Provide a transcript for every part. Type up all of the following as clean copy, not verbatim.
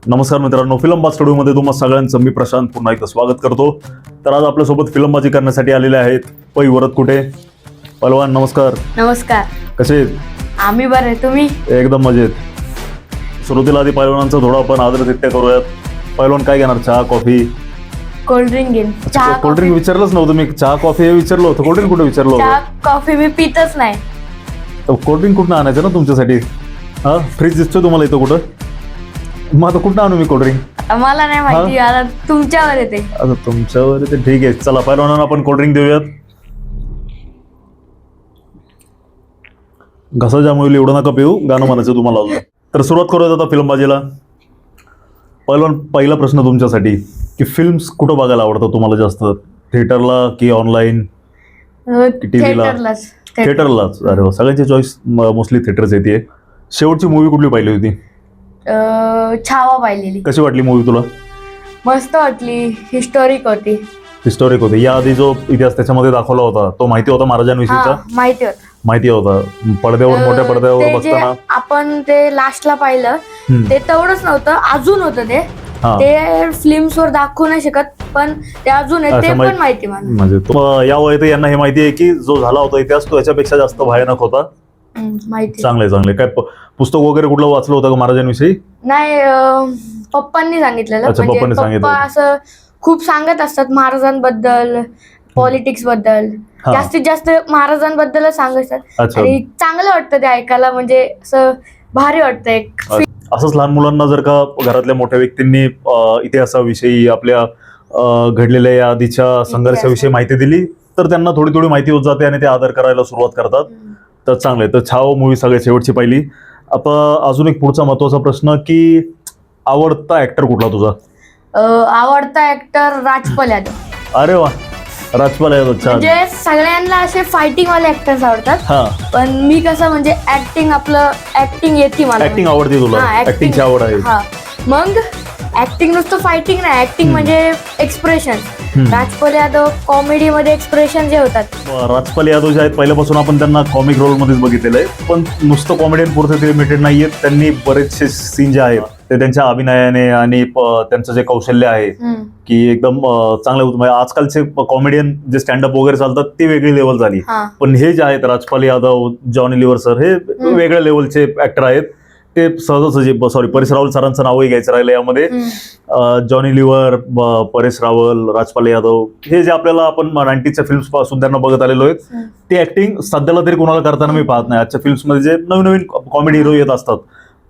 नमस्कार मित्रांनो, फिल्मबाज स्टुडिओमध्ये तुम्हा सगळ्यांचं मी प्रशांत पुन्हा एकदा स्वागत करतो. तर आज आपल्यासोबत फिल्मबाजी करण्यासाठी आलेले आहेत पै वरदकुटे. पहलवान नमस्कार. नमस्कार. कसे आहेत? आम्ही बरे, तुम्ही? एकदम मजेत. सुरुवातीला आधी पहलवानांचा थोडा आपण आदरातिथ्य करूयात. पहलवान काय घेणार, चहा कॉफी? कोल्ड्रिंक घेईन. कोल्ड्रिंक विचारलंच नव्हतं मी, चहा कॉफी हे विचारलं होतं. कोल्ड्रिंक कुठे विचारलं चहा होतं? कॉफी मी पितच नाही. कोल्ड्रिंक कुठं आणायचं ना तुमच्यासाठी? हा, फ्रीज दिसतोय तुम्हाला इथं कुठं? मग आता कुठं आणू मी कोल्ड्रिंक? मला नाही माहिती, आता तुमच्यावर येते. आता तुमच्यावर ते ठीक आहे. चला पहलवानांना आपण कोल्ड्रिंक देऊयात. घसा जामुली एवढं नका पिऊ, गाणं म्हणायचं तुम्हाला अजून. तर सुरुवात करूयात आता फिल्मबाजीला. पहलवान, पहिला प्रश्न तुमच्यासाठी की फिल्म्स कुठं बघायला आवडतं तुम्हाला जास्त? थिएटरला की ऑनलाईन की टीव्हीला? थिएटरलाच. थिएटरलाच. अरे वा, सगळ्यांची चॉईस मोस्टली थिएटरच येते. शेवटची मूवी कुठली पाहिली होती? छावा पाहिलेली. कशी वाटली मूवी तुला? मस्त वाटली, हिस्टॉरिक होती. हिस्टॉरिक होती. या आधी जो इतिहास त्याच्यामध्ये दाखवला होता तो माहिती होता महाराजांविषयीचा? हा, माहिती होत. माहिती होता. पडद्यावर, मोठ्या पडद्यावर ते जे बघताना आपण ते लास्टला पाहिलं ते तेवढंच नव्हतं, अजून होतं ते. हा. ते फिल्म्स वर दाखवू नाही शकत, पण ते अजून आहे, ते पण माहिती मला. म्हणजे या वयात यांना हे माहिती आहे की जो झाला होता इतिहास तो याच्यापेक्षा जास्त भयानक होता. माहिती. चांगले. काय पुस्तक वगैरे कुठलं वाचलं होतं का महाराजांविषयी? नाही, पप्पांनी सांगितलेलं. अच्छा, म्हणजे पप्पांनी सांगितलं पप्पा असं खूप सांगत असतात महाराजांबद्दल, पॉलिटिक्स बद्दल. हा. जास्तीत जास्त महाराजांबद्दलच सांगत असतात. अच्छा. आणि चांगलं वाटतं ते ऐकायला, म्हणजे असं भारी वाटतं एक. असंच लहान मुलांना जर का घरातल्या मोठ्या व्यक्तींनी इतिहासाविषयी, आपल्या घडलेल्या या आधीच्या संघर्षाविषयी माहिती दिली तर त्यांना थोडी थोडी माहिती होत जाते आणि ते आदर करायला सुरुवात करतात. तर चांगलं आहे. तर छावा मूवी सगळ्यात शेवटची पाहिली. आता अजून एक पुढचा महत्वाचा प्रश्न की आवडता ऍक्टर कुठला तुझा? आवडता ऍक्टर राजपाल यादव. अरे वा, राजपाल यादव. छान. म्हणजे सगळ्यांना असे फायटिंग वाले ऍक्टर्स आवडतात, हा, पण मी कसं म्हणजे ऍक्टिंग येते मला. ऍक्टिंग आवडते तुला? हा, acting. ऍक्टिंगची आवड आहे. हा, मग ऍक्टिंग नुसतं फायटिंग नाही, ऍक्टिंग म्हणजे एक्सप्रेशन. राजपाल यादव कॉमेडी मध्ये एक्सप्रेशन जे होतात. राजपाल यादव जे आहेत पहिल्यापासून आपण त्यांना कॉमिक रोल मध्येच बघितलेलं आहे, पण नुसतं कॉमेडियन पुरते ते लिमिटेड नाहीयेत. त्यांनी बरेचसे सीन जे आहेत ते त्यांच्या अभिनयाने आणि त्यांचं जे कौशल्य आहे की एकदम चांगलं होतं. म्हणजे आजकालचे कॉमेडियन जे स्टँडअप वगैरे चालतात ती वेगळी लेवल झाली, पण हे जे आहेत Rajpal Yadav, Johnny liver sir, हे वेगळ्या लेवलचे ऍक्टर आहेत. ते सहजासहजी, सॉरी, परेश रावल सरांचं नावही घ्यायचं राहिलं यामध्ये. जॉनी लिव्हर, परेश रावल, राजपाल यादव, हे जे आपल्याला आपण 90च्या फिल्म्स पासून त्यांना बघत आलेलो आहेत, ते ऍक्टिंग सध्याला तरी कोणाला करताना मी पाहत नाही. आजच्या फिल्म्स मध्ये जे नवीन कॉमेडी हिरो येत असतात,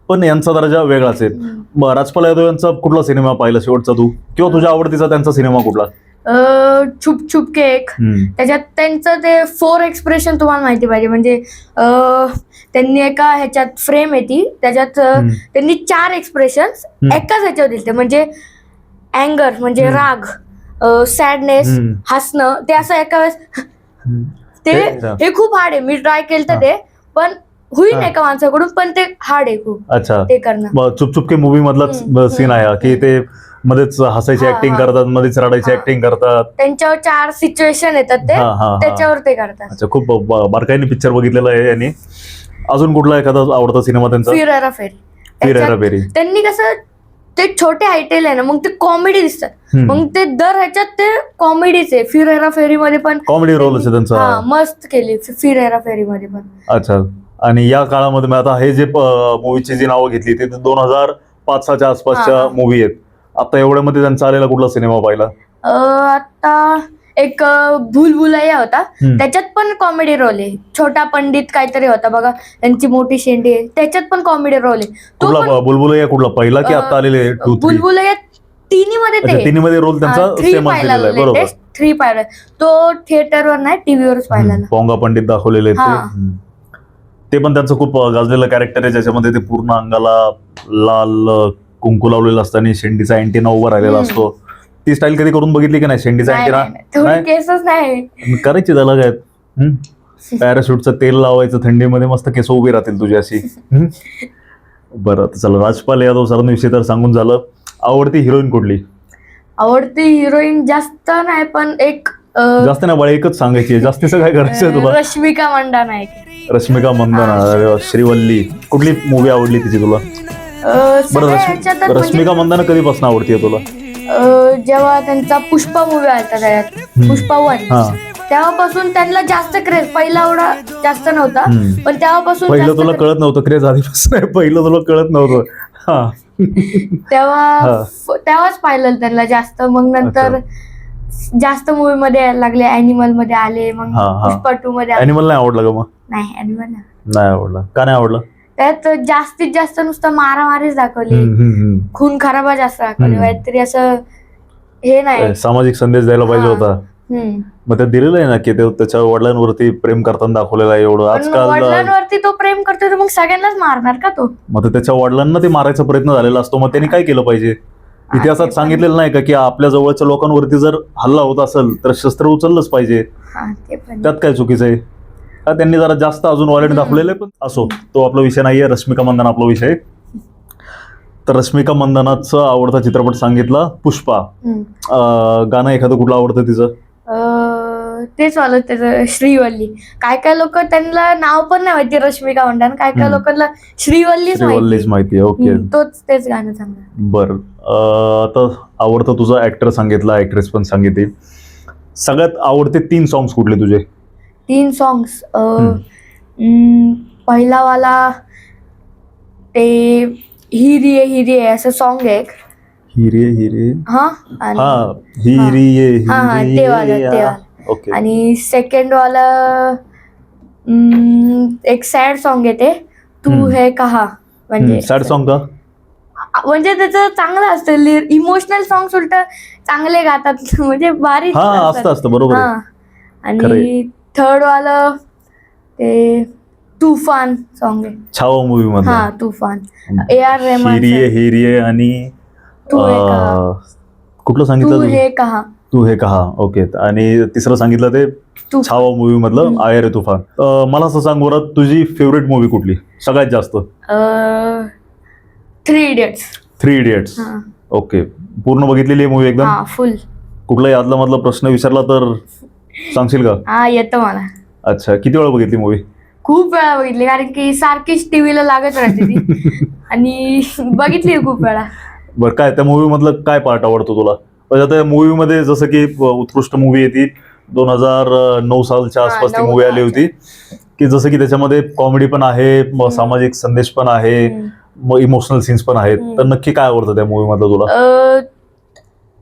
पण यांचा दर्जा वेगळाच आहे. राजपाल यादव यांचा कुठला सिनेमा पाहिला शेवटचा तू, किंवा तुझ्या आवडतीचा त्यांचा सिनेमा कुठला? छुप छुप के एक. त्याच्यात त्यांचं ते 4 एक्सप्रेशन तुम्हाला माहिती पाहिजे. म्हणजे त्यांनी एका ह्याच्यात फ्रेम येते, त्याच्यात त्यांनी 4 एक्सप्रेशन एकाच ह्याच्यावर दिले. म्हणजे अँगर म्हणजे राग, सॅडनेस, हसणं, ते असं एका वेळेस. हे खूप हार्ड आहे. मी ट्राय केलं तर ते, पण होईल एका माणसाकडून, पण ते हार्ड आहे खूप. अच्छा, ते करणं. चुप चुप के मूवी मधला सीन आहे की ते मध्येच हसायची ऍक्टिंग करतात, मध्येच रडायची ऍक्टिंग करतात. त्यांच्यावर 4 सिच्युएशन येतात, ते त्याच्यावर ते करतात. अच्छा, खूप बारकाईने पिक्चर बघितलेला आहे यांनी. अजून कुठला एखादा आवडता सिनेमा त्यांचा? फिर हेरा फेरी. फिर हेरा फेरी. त्यांनी कसं ते छोटे हायटेल आहे ना, मग ते कॉमेडी दिसतात, मग ते दर ह्याच्यात ते कॉमेडीच आहे. फिर हेरा फेरी मध्ये पण कॉमेडी रोल आहे त्यांचा. मस्त केली फिर हेरा फेरी मध्ये पण. अच्छा. आणि या काळामध्ये मी आता हे जे मूवीची जी नावं घेतली ते 2005-6च्या आसपासच्या मूवी आहेत. आता एवढ्यामध्ये त्यांचा आलेला कुठला सिनेमा पाहिला? आता एक भूलभुलैया होता, त्याच्यात पण कॉमेडी रोल आहे. छोटा पंडित काहीतरी होता बघा, त्यांची मोठी शेंडी आहे, त्याच्यात पण कॉमेडी रोल आहे. कुठला भूलभुलैया? कुठला पहिला की आता आलेले? भूलभुलैया तिन्हीमध्ये रोल त्यांचा सेम असलेला आहे. बरोबर. 3 पाहिला तो, थिएटरवर नाही, टीव्हीवरच पाहिला. पोंगा पंडित दाखवलेले ते पण त्यांचं खूप गाजलेलं कॅरेक्टर आहे, ज्याच्यामध्ये ते पूर्ण अंगाला लाल कुंकू लावलेलं असतं आणि शेंडीचा अँटिना उभा राहिलेला असतो. ती स्टाईल कधी करून बघितली की नाही? शेंडीचा अँटिना केसच नाही करायची त्याला काय, पॅराशूटचं तेल लावायचं थंडीमध्ये, मस्त केस उभी राहतील तुझी अशी. बरं, चला, राजपाल यादव सरांविषयी तर सांगून झालं. आवडती हिरोईन कुठली? आवडती हिरोईन जास्त नाही, पण एक जास्त नाही बाळा, एकच सांगायची. जास्तीचं काय करायचंय तुला? रश्मिका मंदाना. रश्मिका मंदाना. श्रीवल्ली. कुठली मूवी आवडली तिची तुला? सगळ्या ह्याच्यातच म्हणजे, रश्मिका मंदाना कधीपासून आवडतीये तुला? जेव्हा त्यांचा पुष्पा मूवी आला त्याच्यात, पुष्पा 1, हा, तेव्हापासून त्यांना जास्त क्रेज, पहिला एवढा जास्त नव्हता, पण तेव्हापासून पहिलं तुला कळत नव्हतं क्रेज आधीपासून आहे, पहिलं तुला कळत नव्हतं. हा, तेव्हाच पाहिलं त्यांना जास्त. मग नंतर जास्त मूवी मध्ये यायला लागले, अॅनिमल मध्ये आले, मग पुष्पा 2 मध्ये आले. अॅनिमल नाही आवडला का मग? नाही, अॅनिमल नाही आवडला. का नाही आवडला? त्यात जास्तीत जास्त नुसतं मारामारीच दाखवली, खून खराबा जास्त दाखवली, काहीतरी असं हे नाही, सामाजिक संदेश द्यायला पाहिजे होता. मग ते दिलेलं आहे ना की ते त्याच्या वडिलांवरती प्रेम करताना दाखवलेलं आहे. एवढं आजकाल वडिलांवरती तो प्रेम करतोय तर मग सगळ्यांनाच मारणार का तो? मग त्याच्या वडिलांना ते मारायचा प्रयत्न झालेला असतो, मग त्यांनी काय केलं पाहिजे? इतिहासात सांगितलेलं नाही का की आपल्या जवळच्या लोकांवरती जर हल्ला होत असेल तर शस्त्र उचललंच पाहिजे. त्यात काय चुकीचं आहे? का त्यांनी जरा जास्त अजून वॉलेट दाखवलेलं आहे. पण असो, तो आपला विषय नाहीये. रश्मिका मंदाना आपला विषय. तर रश्मिका मंदानाचा आवडता चित्रपट सांगितला पुष्पा. गाणं एखादं कुठलं आवडतं तिचं? तेच वालं त्याचं श्रीवल्ली. काय काय लोक त्यांना नाव पण नाही माहिती रश्मिका मंदाना, काय काय लोकांना श्रीवल्लीच माहिती. ओके, तेच गाणं चांगलं. बरं, आता आवडतं तुझा ऍक्टर सांगितला, ऍक्ट्रेस पण सांगितली. सगळ्यात आवडते 3 सॉंग्स कुठले तुझे? 3 सॉंग्स, पहिला वाला ते हिरिये हिरिये असं सॉन्ग आहे. हिरिये हिरिये, हा, हिरिये ते वाला. ओके. आणि सेकंड वाला एक सॅड सॉन्ग आहे ते, तू है कहा. म्हणजे सॅड सॉन्ग का? म्हणजे त्याचं चांगलं असतं, इमोशनल सॉंग्स उलट चांगले गातात, म्हणजे भारी असतं. बरोबर. आणि थर्ड वाला ते तुफान सॉन्ग आहे, छावा मूवी मध्ये. हा, तुफान, AR रहमान. हिरिये आणि कुठलं सांगितलं? तू हे कहा. ओके. आणि तिसरं सांगितलं ते छावा मूवी मधलं आया रे तुफान. मला असं सांग बरं, तुझी फेवरेट मूवी कुठली सगळ्यात जास्त? 3 इडियट्स. 3 इडियट्स. ओके. पूर्ण बघितलेली आहे मूवी एकदम? फुल. कुठलाही आदला मधला प्रश्न विचारला तर सांगशील का? हा, येतं मला. अच्छा, किती वेळा बघितली मूवी? खूप वेळा बघितली, कारण की सारखीच टीव्हीला लागत राहते ती, आणि बघितली खूप वेळा. बरं, काय त्या मूवी मधलं काय पार्ट आवडतो तुला? म्हणजे त्या मूवी मध्ये जसं की उत्कृष्ट मूवी आहे ती, 2009 सालच्या आसपास ती मूवी आली होती, की जसं की त्याच्यामध्ये कॉमेडी पण आहे, सामाजिक संदेश पण आहे, इमोशनल सीन्स पण आहेत. तर नक्की काय आवडतं त्या मूवी मधलं तुला?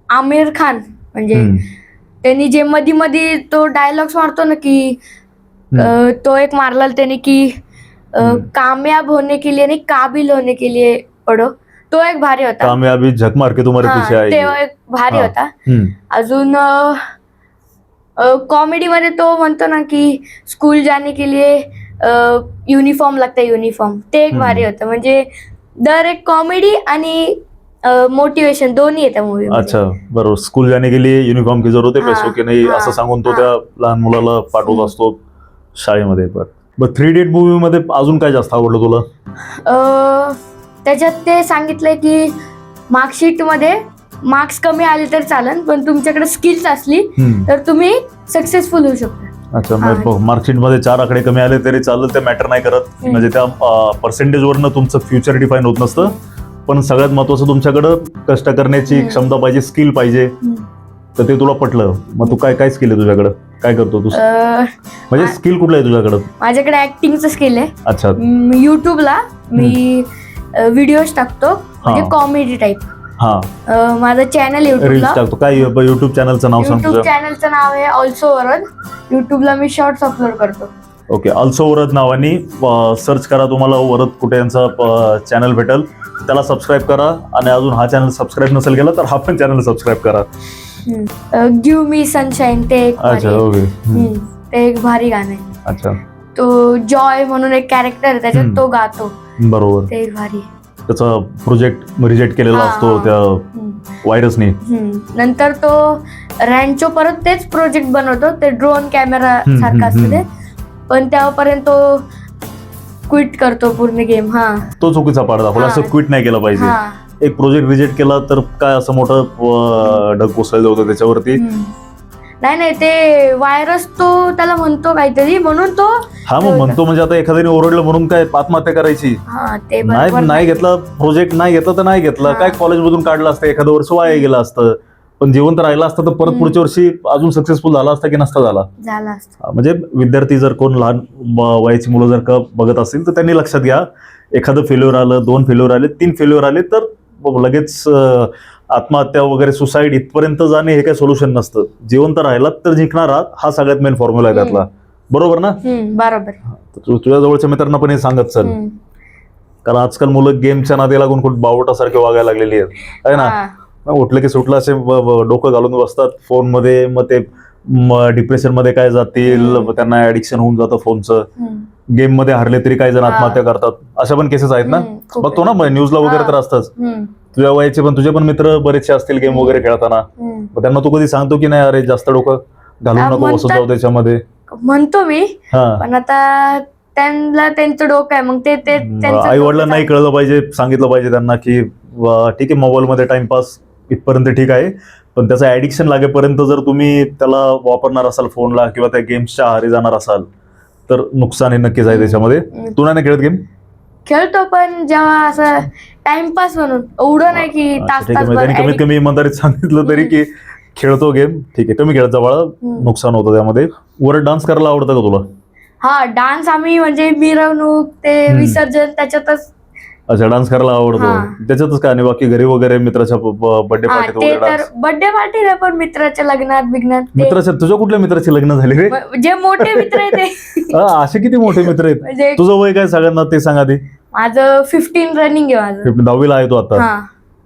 आमिर खान, म्हणजे त्यांनी जे मध्ये तो डायलॉग्स मारतो ना, की तो एक मारला त्याने की कामयाब होने के लिए नहीं काबिल होने के लिए पढ़ो, तो एक भारी होता. कामयाबी झक मार के तुम्हारे पीछे आएगी, तेव्हा एक भारी होता. अजून कॉमेडी मध्ये तो म्हणतो ना की स्कूल जाने के लिए युनिफॉर्म लगता है, युनिफॉर्म, ते एक भारी होतं. म्हणजे दर एक कॉमेडी आणि मोटिवेशन दोन्ही येतं मूवी. अच्छा, बरोबर. स्कूल जाने के लिए युनिफॉर्म की जरूरत है, पैसों की नाही, असं सांगून तो त्या लहान मुलाला पाठवत असतो शाळेमध्ये. बरं, 3 इडियट मूवी मध्ये अजून काय जास्त आवडलं तुला? त्याच्यात ते सांगितलंय की मार्कशीट मध्ये मार्क्स कमी आले तर चालेल, पण तुमच्याकडे स्किल्स असली तर तुम्ही सक्सेसफुल होऊ शकता. अच्छा, मार्कशीट मध्ये 4 आकडे कमी आले तरी चालेल, ते मॅटर नाही करत. म्हणजे त्या पर्सेंटेज वरनं तुमचं फ्युचर डिफाईन होत नसतं. पण सगळ्यात महत्वाचं तुमच्याकडं कष्ट करण्याची क्षमता पाहिजे, स्किल पाहिजे. तर ते तुला पटलं. मग तू काय स्किल आहे तुझ्याकडं? काय करतो तू? म्हणजे स्किल कुठलं आहे तुझ्याकडं? माझ्याकडे ऍक्टिंगचं स्किल आहे. अच्छा. युट्यूबला मी व्हिडिओज टाकतो, म्हणजे कॉमेडी टाईप. माझं चॅनल युट्यूबला टाकतो. काय युट्यूब चॅनलचं नाव सांग? युट्यूब चॅनलचं नाव आहे ऑल्सो वरद. युट्यूबला मी शॉर्ट्स अपलोड करतो. ओके, ऑल्सो वरद नावाने सर्च करा, तुम्हाला वरद कुठे यांचा चॅनल भेटेल. त्याला सबस्क्राईब करा. आणि अजून हा चॅनल सबस्क्राईब नसेल केला तर हा पण चॅनल सबस्क्राईब करा. गिव्ह मी सनशाईन, ते एक भारी गाणं आहे. अच्छा. तो जॉय म्हणून एक कॅरेक्टर आहे त्याच्यात, तो गातो. बरोबर. ते एक भारी. त्याचा प्रोजेक्ट रिजेक्ट केलेला असतो त्या व्हायरसने. नंतर तो रॅन्चो परत तेच प्रोजेक्ट बनवतो, ते ड्रोन कॅमेरा सारखं असतं ते, पण तेव्हापर्यंत तो क्विट करतो पूर्ण गेम. तो चुकीचा पार्ट दाखवला. असं क्विट नाही केलं पाहिजे. एक प्रोजेक्ट रिजेक्ट केला तर काय असं मोठं ढग कोसळलं होतं त्याच्यावरती. नाही ते व्हायरस तो त्याला म्हणतो काहीतरी म्हणून तो हा मग म्हणतो म्हणजे आता एखाद्याने ओरडलं म्हणून काय आत्महत्या करायची? हा ते बरोबर नाही घेतला प्रोजेक्ट, नाही घेतला तर नाही घेतला, काय कॉलेजमधून काढलं असतं, एखादं वर्ष वाया गेलं असतं, पण जिवंत राहिला असतं तर परत पुढच्या वर्षी अजून सक्सेसफुल झाला असता की नसता झाला? म्हणजे विद्यार्थी जर कोण लहान वयाची मुलं जर का बघत असतील तर त्यांनी लक्षात घ्या, एखादं फेल्युअर आलं, 2 फेल्युअर आले, 3 फेल्युअर आले तर लगेच आत्महत्या वगैरे सुसाईड इथपर्यंत जाणे हे काही सोल्युशन नसतं. जिवंत राहिला तर जिंकणारा हा सगळ्यात मेन फॉर्म्युला आहे त्यातला. बरोबर ना? बरोबर. तुझ्या जवळच्या मित्रांना पण हे सांगत चल, कारण आजकाल मुलं गेमच्या नादी लागून खूप बावटासारखे वागायला लागलेली आहेत, आहे ना? उठलं की सुटलं असे डोकं घालून बसतात फोनमध्ये, मग ते डिप्रेशन मध्ये काय जातील, त्यांना ऍडिक्शन होऊन जातं फोनचं. गेम मध्ये हरले तरी काही जण आत्महत्या करतात, अशा पण केसेस आहेत ना? बघतो ना न्यूजला वगैरे तर असतंच. तुझ्या वयाचे पण तुझे पण मित्र बरेचसे असतील गेम वगैरे खेळताना, मग त्यांना तू कधी सांगतो की नाही अरे जास्त डोकं घालून नको बसत जाऊ त्याच्यामध्ये? म्हणतो मी, पण आता त्यांना त्यांचं डोकं आहे, मग ते आई वडिलांना नाही कळलं पाहिजे, सांगितलं पाहिजे त्यांना की ठीक आहे मोबाईल मध्ये टाइमपास इथपर्यंत ठीक आहे, पण त्याचं ऍडिक्शन लागेपर्यंत जर तुम्ही त्याला वापरणार असाल फोनला किंवा त्या गेम्सच्या आहारी जाणार असाल तर नुकसान हे नक्कीच आहे त्याच्यामध्ये. तू नाही खेळत गेम? खेळतो, पण जेव्हा असं टाइमपास म्हणून, एवढं नाही की तास कमीत कमी इमानदारीत सांगितलं तरी की खेळतो गेम, ठीक आहे कमी खेळत जा बाळा, नुकसान होतं त्यामध्ये. वर डान्स करायला आवडतं का तुला? हा, डान्स आम्ही म्हणजे मिरवणूक ते विसर्जन त्याच्यातच. अच्छा, डान्स करायला आवडतो त्याच्यातच काय? आणि बाकी घरी वगैरे मित्राच्या बर्थडे पार्टीत वगैरे डान्स? बर्थडे पार्टी नाही, पण मित्राच्या लग्नात बिग्नात. मित्राच्या? तुझ्या कुठल्या मित्राची लग्न झाली रे? जे मोठे मित्र आहेत ते. असे किती मोठे मित्र आहेत? तुझं वय काय सगळ्यांना ते सांग आधी. माझं 15 रनिंग आहे माझं. 10वीला आहे तो आता?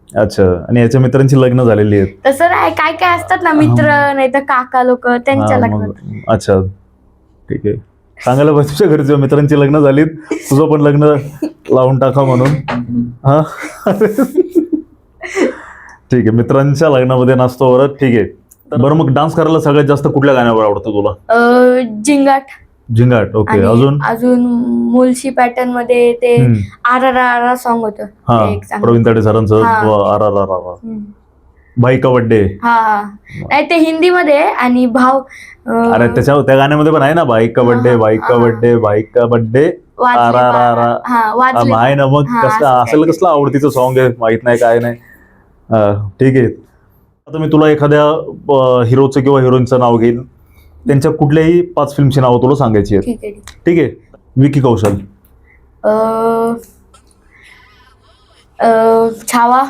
अच्छा, आणि याच्या मित्रांची लग्न झालेली आहेत? तसं नाही, काय काय असतात ना मित्र, नाही तर काका लोक, त्यांच्या लग्नात. अच्छा ठीक आहे, सांगायला पाहिजे तुझ्या घरच्या मित्रांची लग्न झालीत, तुझं पण लग्न लावून टाका म्हणून. हा ठीक आहे, मित्रांच्या लग्नामध्ये नाचतो बरं, ठीक आहे. बरं मग डान्स करायला सगळ्यात जास्त कुठल्या गाण्यावर आवडतं तुला? झिंगाट. झिंगाट, ओके. अजून मुलशी पॅटर्न मध्ये ते RRR सॉन्ग होतं प्रवीण ताडे सरांचं, RRR. भाई का बर्थडे. नाही ते हिंदी मध्ये, आणि भाव अरे त्या गाण्यामध्ये पण आहे ना, भाई का बर्थडे, भाई का बर्थडे, भाई का बर्थडे, RRR आहे ना. मग कसलं असेल, कसलं आवडतीचं सॉन्ग आहे माहित नाही काय नाही. ठीक आहे, आता मी तुला एखाद्या हिरोचं किंवा हिरोईनचं नाव घेईल, त्यांच्या कुठल्याही 5 फिल्मची नावं तुला सांगायची आहेत. ठीक आहे. विकी कौशल, छावा,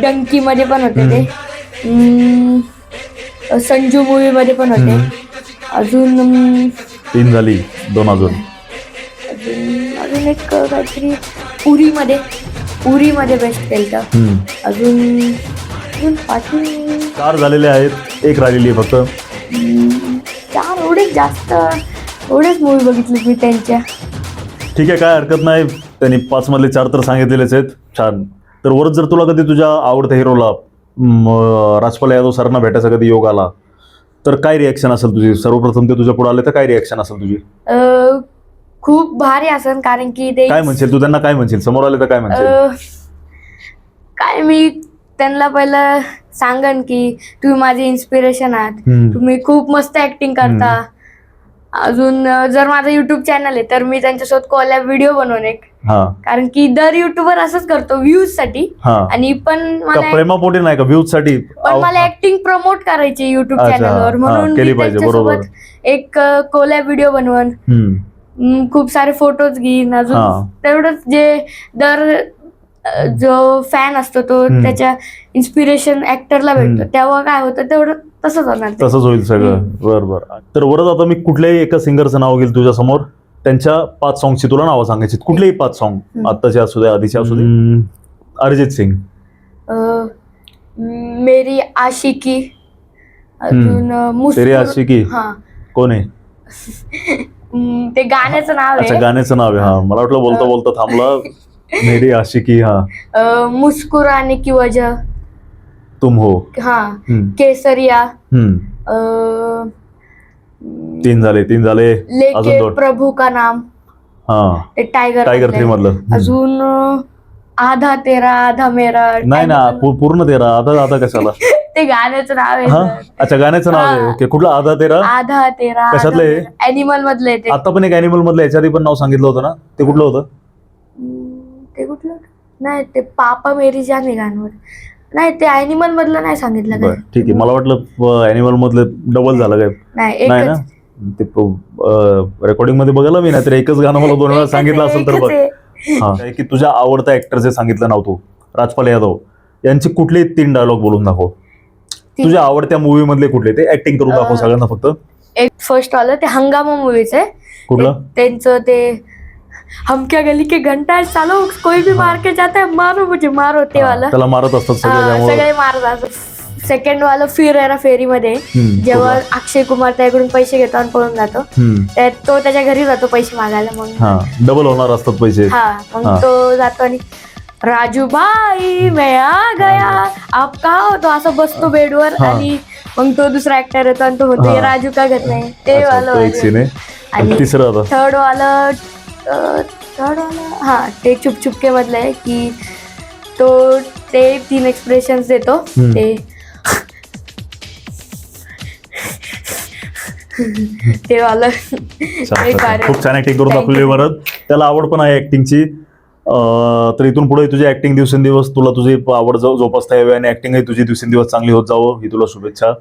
डंकी मध्ये पण होते ते, संजू मूवी मध्ये पण होते. अजून 3 झाली, 2 अजून एक काहीतरी उरी मध्ये बेस्ट केलं. अजून 4 झालेले आहेत, 1 राहिलेली आहे फक्त. 4 एवढेच मूवी बघितले मी त्यांच्या. ठीक आहे, काय हरकत नाही, त्यांनी 5 मधले 4 तर सांगितलेलेच आहेत. छान. तर वरच जर तुला कधी तुझ्या आवडत्या हिरोला राजपाल यादव सरांना भेटायचा कधी योग आला तर काय रिॲक्शन असेल तुझी? सर्वप्रथम ते तुझ्या पुढे आले तर काय रिॲक्शन असेल तुझी? खूप भारी असेल, कारण की ते काय म्हणशील तू त्यांना? काय म्हणशील समोर आले तर काय म्हणशील? काय मी त्यांना पहिलं सांगन की तुम्ही माझे इन्स्पिरेशन आहात, तुम्ही खूप मस्त ऍक्टिंग करता. अजून जर माझं युट्यूब चॅनल आहे तर मी त्यांच्यासोबत कोलॅब व्हिडिओ बनवून एक, कारण की दर युट्यूबर असंच करतो व्ह्यूज साठी, आणि पण मला प्रेमापोटी नाही का, व्ह्यूज साठी, पण मला ऍक्टिंग प्रमोट करायची युट्यूब चॅनलवर, म्हणून मी त्यांच्यासोबत एक कोलॅब व्हिडिओ बनवून खूप सारे फोटोज घेईन. अजून तेवढंच जे दर जो फॅन असतो तो त्याच्या इन्स्पिरेशन ऍक्टरला भेटतो, तेव्हा काय होतं तेवढं तसंच होणार, तसंच होईल सगळं. बरोबर. तर वरच आता मी कुठल्याही एका सिंगरचं नाव घेईल तुझ्या समोर, त्यांच्या 5 सॉंगची तुला नावं सांगायची, कुठलेही 5 सॉंग, आत्ताचे असू दे आधीचे असू दे. अरिजित सिंग, मेरी आशिकी. अजून तेरी आशिकी कोण आहे? ते गाण्याचं नाव आहे. अच्छा, गाण्याचं नाव आहे. हा, मला वाटलं बोलता बोलता थांबला. मेरी आशिकी. मुस्कुराने की वजह, तुम हो, केसरिया. 3 झाले. लेके प्रभू का नाम, ते टायगर 3 मधलं. अजून आधा तेरा आधा मेरा. नाही ना, पूर्ण तेरा. आता कशाला? ते गाण्याचं नाव आहे हा, sir. अच्छा, गाण्याचं नाव आहे. ओके, कुठलं? आधा तेरा. आधा तेरा. कशातलं आहे? अॅनिमल मधलं आहे ते. आता पण एक अॅनिमल मधलं याच्या आधी पण नाव सांगितलं होतं ना, ते कुठलं होतं? ते कुठलं नाही, ते पापा मेरी जान आहे गाणं. नाही, ते अॅनिमल मधलं नाही सांगितलं बरं, काय. ठीक आहे. मला वाटलं अॅनिमल मधलं डबल झालं काय. नाही, नाही ना, ते रेकॉर्डिंग मध्ये बघायला मी, नाही तर एकच गाणं मला 2 वेळा सांगितलं असेल तर बघ. हा, काय की तुझ्या आवडत्या ऍक्टरचे सांगितलं नाव तू, राजपाल यादव यांची कुठले 3 डायलॉग बोलून दाखव. तुझ्या आवडत्या मूवी मधले कुठले ते ऍक्टिंग करून दाखव सगळ्यांना फक्त. एक फर्स्ट आलं ते हंगामा मूवीच आहे. कुठलं? त्यांचं ते हम क्या गली के घंटा चालो कोई भी मार के जाता है मारो मुझे मारो, ते वाला. त्याला मारत असतात सगळे, त्यामुळे सगळे मारतात. सेकंड वाला फिर हेरा फेरी मध्ये जेव्हा अक्षय कुमार त्याकडून पैसे घेतो आणि पळून जातो, तो त्याच्या घरी जातो पैसे मागायला. मग डबल होणार असतात पैसे. मग तो जातो आणि राजू भाई मैं आ गया आप कहा हो, तो असं बसतो बेडवर. आणि मग तो दुसरा ऍक्टर येतो आणि तो म्हणतो हे राजू का घेत नाही, ते वाला. आणि तिसरं थर्ड वाला ते चुप चुपके मधलं आहे की तो ते 3 एक्सप्रेशन देतो. ते वाला खूप छान ऍक्टिंग करून दाखवली परत. त्याला आवड पण आहे ऍक्टिंगची. तर इथून पुढे तुझी ऍक्टिंग दिवसेंदिवस तुला तुझी आवड जोपासता यावी आणि ऍक्टिंगही तुझी दिवसेंदिवस चांगली होत जावं, ही तुला शुभेच्छा.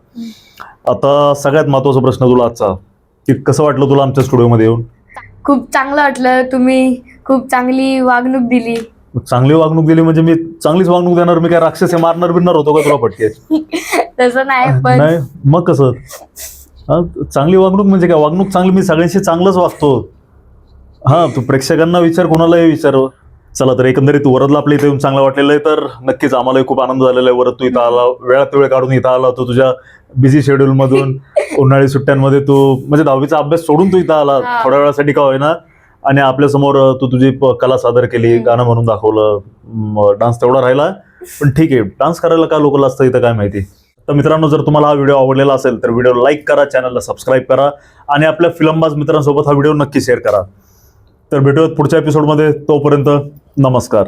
आता सगळ्यात महत्वाचा प्रश्न तुला आजचा, की कसं वाटलं तुला आमच्या स्टुडिओमध्ये येऊन? खूप चांगलं वाटलं. तुम्ही खूप चांगली वागणूक दिली. चांगली वागणूक दिली म्हणजे मी चांगलीच वागणूक देणार? मी काय राक्षस मारणार बिरणार होतो का तुला पटके? तसं नाही, पण नाही, मग कसं? चांगली वागणूक म्हणजे काय? वागणूक चांगली, मी सगळ्यांशी चांगलंच वागतो. तू प्रेक्षकांना विचार, कोणालाही विचार. चला, तर एकंदरीत वरदला आपल्या इथे येऊन चांगलं वाटलेलं आहे. तर नक्कीच आम्हालाही खूप आनंद झालेला आहे. वरद, तू इथं आला, वेळात वेळ काढून इथं आला. तू तुझ्या बिझी शेड्यूल मधून उन्हाळी सुट्ट्यांमध्ये तू म्हणजे 10वीचा अभ्यास सोडून तू इथं आला थोड्या वेळासाठी का होईना, आणि आपल्या समोर तू तुझी कला सादर केली, गाणं म्हणून दाखवलं. डान्स तेवढा राहिला, पण ठीक आहे, डान्स करायला का लोक असतं इथं काय माहिती. तर मित्रांनो, जर तुम्हाला हा व्हिडिओ आवडलेला असेल तर व्हिडिओ लाईक करा, चॅनलला सबस्क्राईब करा आणि आपल्या फिल्मबाज मित्रांसोबत हा व्हिडिओ नक्की शेअर करा. तर भेटूयात पुढच्या एपिसोडमध्ये. तोपर्यंत नमस्कार.